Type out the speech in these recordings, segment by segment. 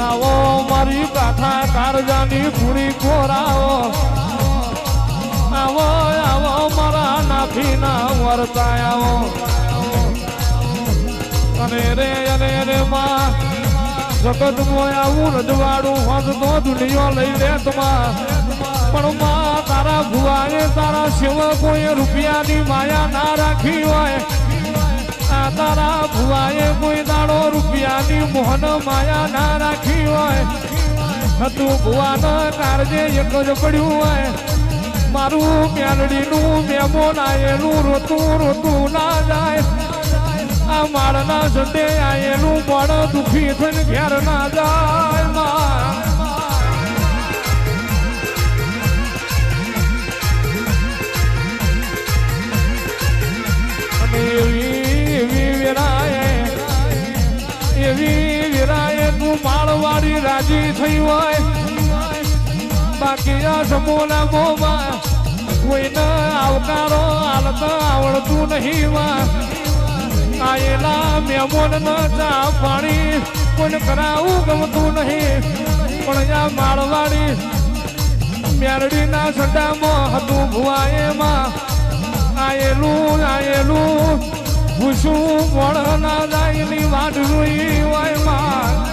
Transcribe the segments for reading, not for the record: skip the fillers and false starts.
આવો મારી કાંઠા કારજાની પૂરી કોરાવો આવો આવો મારા નાભીના વર્તા આવો અને રે માં જગત મોય આવું રજવાડું હોત તો દુનિયો લઈ લે તમા પણ માં તારા ભુવાએ તારા સેવકોએ રૂપિયાની માયા ના રાખી હોય આ તારા ભુવાએ કોઈ દાડો રૂપિયાની મોહન માયા ના રાખી હોય હતું ભુવાના કારજે એક જ પડ્યું હોય મારું મેલડીનું મેમોન આયેલું રોતું ના જાય આ માળના સંડે આયેલું મોડ દુખી થઈને ઘેર ના જાય માં એવી વિરાએ તું માળવાડી રાજી થઈ હોય બાકી આ સમૂહના મોમાં કોઈને આવકારો હાલત આવડતું નહીં માં આયેલા મેમોન ન ચા પાણી કોઈને કરાવું ગમતું નહીં પણ આ માળવાડી મેરડીના સડામાં હતું ભુવાએમાં આયેલું ભૂસું મોડ ના જાયની વાટ જોઈ હોય માં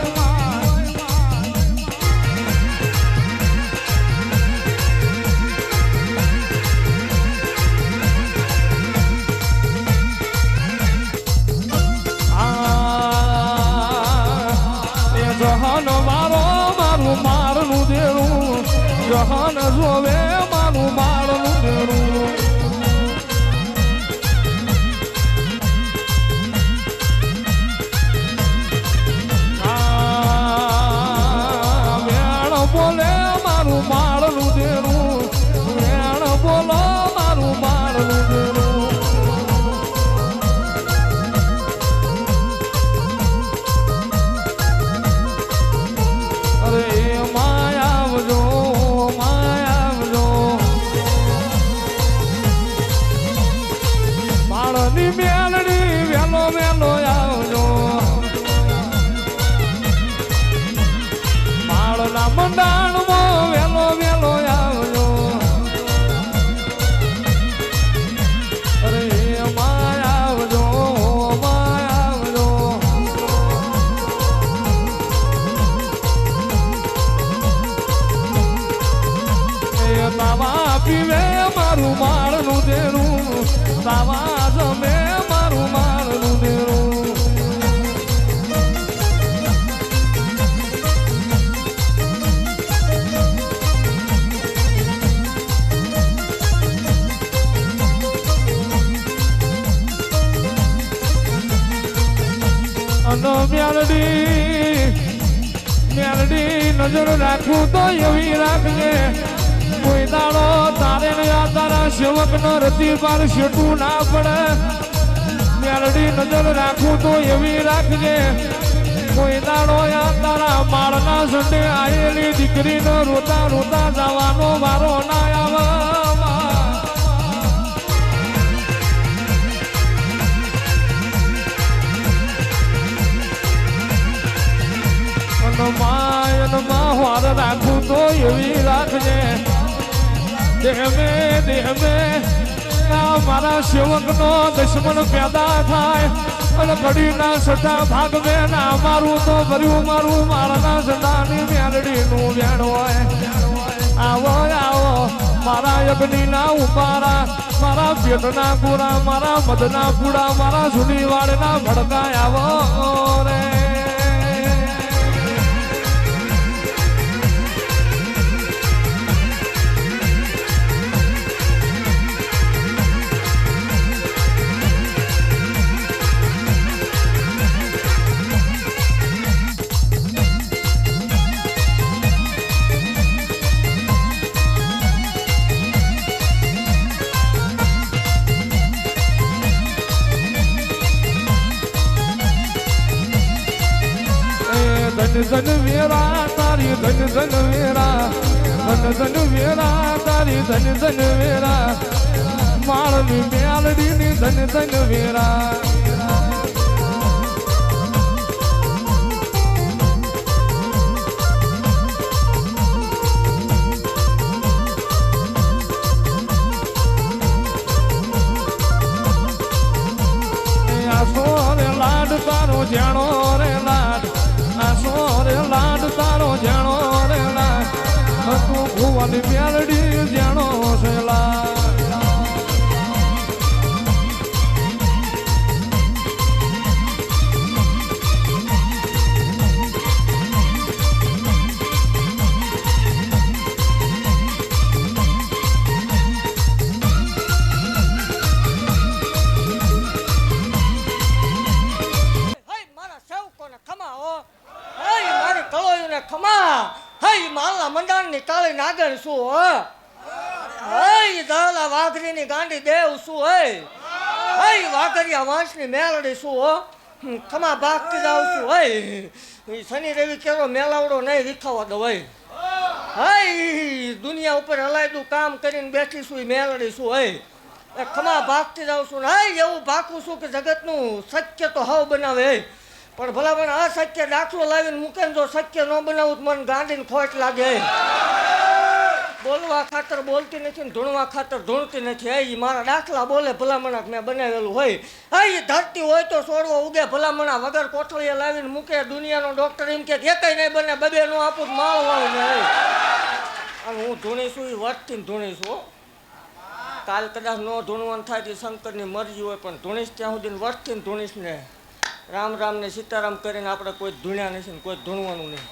જહાન મારું મારનું દેરું જહાન જોવે મારું મારનું દેરું બોલે મારું માળનું દેરું વેણ બોલો મારું માળનું દેરું અરે માયાવજો માળની મેલડી વેલો વેલો આવજો માળના મંડાણમાં વેલો વેલો આવજો અરે માયાવજો તાવા પીવે મારું માળનું દેરું તાવા જમે મારું માળનું દેરું અને મેલડી નજર રાખું તો એવી રાખજે કોઈ દાડો તારે ને આ તારા સેવક ન રતી પાર શેટું ના પડે મેલડી નજર રાખું તો એવી રાખજે કોઈ દાડો આ તારા માળના સંડે આયેલી દીકરીને રોતા જવાનો વારો ના આવે માયનમાં હાર રાખું તો એવી રાખજે દેહ મેં મારા સેવકનો દુશ્મન પેદા થાય અને ઘડીના સટા ભાગ મેં મારું તો ભર્યું મારું મારાના સટાની મેલડીનું વેણ હોય આવો મારા યજ્ઞના ઉપારા મારા પેટના ગુરા મારા મધના પૂડા મારા સુની વાળના ભડકા આવો રે ધન વેરા તારી ધન વેરા તારી ધન વેરા માળની મેલડીની ધન વેરા પાછો રે લાડ તારો જાણો રે લા તું ભુવાની મેલડી જાણો છે લા ખમા હઈ માલના મંડાણની કાળી નાગર શું હઈ દાલા વાઘરીની ગાંડી દેવ શું હઈ વાઘરિયા વાંસની મેલડી શું ખમા ભાગતી જાવ છું હઈ શનિ રવિ કેવો મેલાવડો નહીં વિખાવા દો હઈ દુનિયા ઉપર હલાયદું કામ કરીને બેઠી છું મેલડી શું હઈ ખમા ભાગતી જાવ છું ને હઈ એવું ભાગું છું કે જગતનું સત્ય તો હાવ બનાવે પણ ભલા મને અશક્ય દાખલો લાવીને મૂકે જો શક્ય ન બનાવું મને ગાંડીને ખોટ લાગે બોલવા ખાતર બોલતી નથી ને ધૂણવા ખાતર ધૂણતી નથી એ મારા દાખલા બોલે ભલામણા મેં બનાવેલું હોય એ ધરતી હોય તો છોડવો ઉગે ભલામણા વગર કોથળીએ લાવીને મૂકે દુનિયાનો ડોક્ટર એમ કે એકય નહીં બને બબે નો આપું માળ વાળું ને અને હું ધૂણીશું એ વટથી ધૂણીશું કાલ કદાચ ન ધૂણવાનું થાય તો શંકરની મરજી હોય પણ ધૂણીશ ત્યાં સુધી વટથી ધૂણીશ ને રામ રામ ને સીતારામ કરીને આપણે કોઈ ધૂણ્યા નથી ને કોઈ ધૂણવાનું નહીં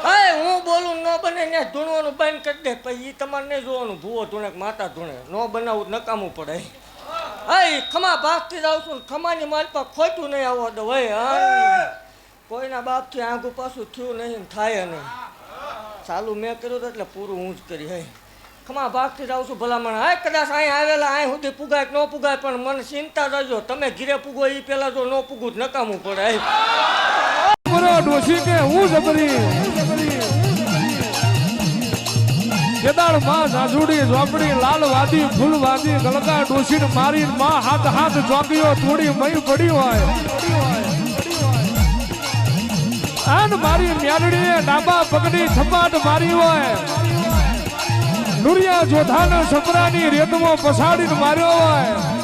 હે હું બોલું ન બને ને ધૂણવાનું બંધ કરી દે પછી એ તમારે નહીં જોવાનું ભૂવો ધૂણે માતા ધૂણે ન બનાવું નકામું પડે હે ખમા ભાગતી જાઉં છું ખમાની માલ પર ખોટું નહીં આવવા દો ભાઈ કોઈના બાપથી આંગું પાછું થયું નહીં ને થાય નહીં ચાલુ મેં કર્યું હતું એટલે પૂરું હું જ કરી હે ખમા ભાગતી જાઉં છું ભલામણ હા કદાચ અહીં આવેલા અહીં સુધી પુગાય ન પુગાય પણ મને ચિંતા રહેજો તમે ઘીરે પૂગો એ પેલા જો ન પૂગું જ નકામું પડે ડોશી કે હું જબરી કેદાર માં ઝાઝુડી ઝોપડી લાલ વાદી ફૂલ વાદી ગલકા ડોશી મારી માં હાથ હાથ ચોકીઓ થોડી મય પડી હોય આન મારી મ્યાલડીએ ડાબા પગડી થપાટ મારી હોય નુરિયા જોધાને સપરાની રેતમાં પછાડીને માર્યો હોય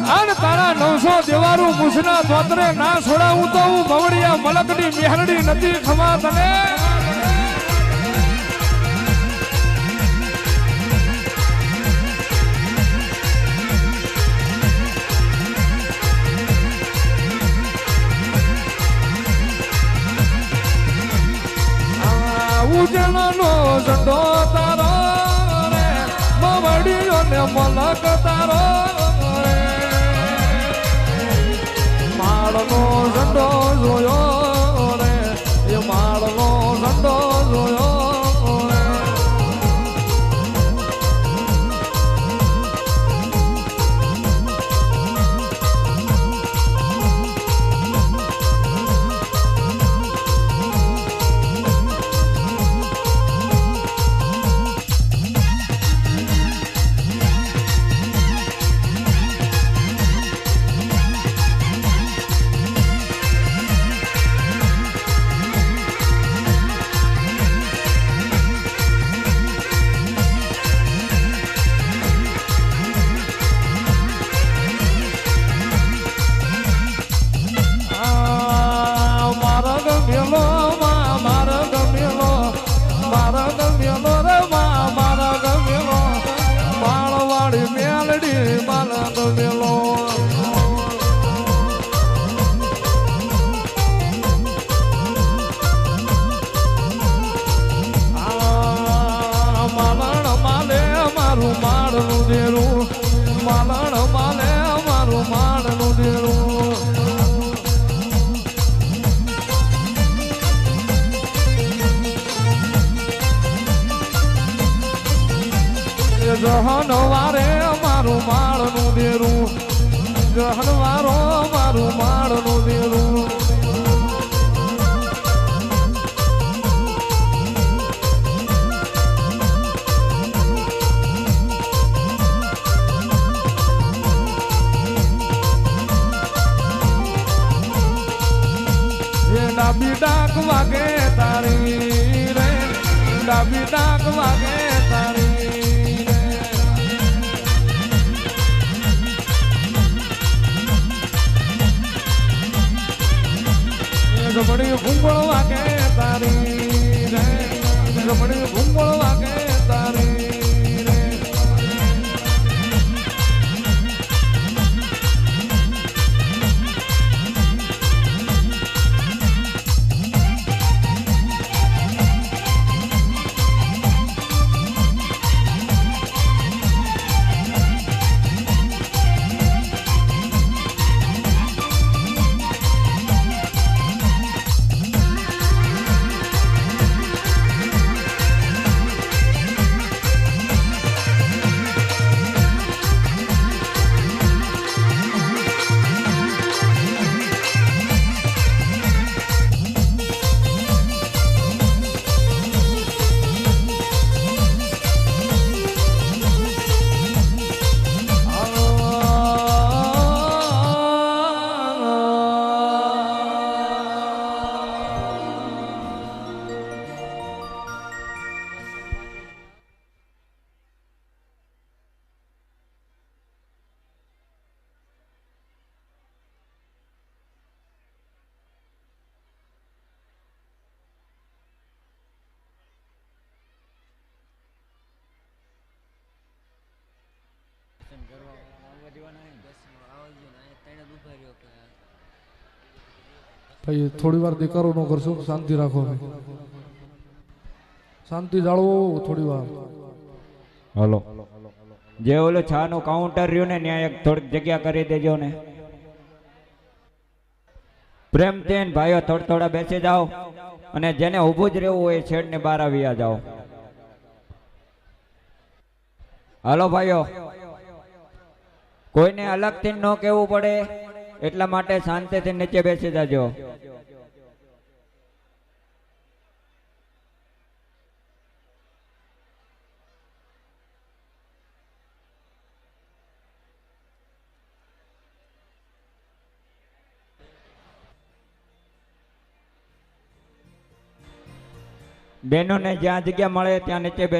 આન તારા 900 દેવારું મુસના ધોતરે ના છોડાવું તો હું ભવડિયા મલકની મેહરડી નથી ખમા તને ઉજળનો ઝંડો તારો રે મવડિયો ને મલક તારો રે માળનો ઝંડો જોયો રે એ માળનો ઝંડો જોયો રે જહનવારે મારું માળનું દેરું જહનવારો મારું માળનું દેરું ડાબી ડાક વાગે તારી રે ડાબી ડાક વાગે તારી રમણી ભૂંગળ વાગે તારી રે રમણી ભૂંગળ વાગે તારી રે ભાઈ થોડી વાર દેકારો ન કરશો શાંતિ રાખો શાંતિ જાળવો થોડી વાર હલો જે ઓલો છા નું કાઉન્ટર રહ્યું ને ત્યાં એક થોડીક જગ્યા કરી દેજો ને પ્રેમથી ને ભાઈઓ થોડા બેસી જાઓ અને જેને ઊભું જ રહેવું હોય છેડ ને બહાર આવી જાઓ હાલો ભાઈઓ કોઈને અલગથી ન કહેવું પડે એટલા માટે શાંતિથી નીચે બેસી જાજો બહેનોને જ્યાં જગ્યા મળે ત્યાં નીચે બેસી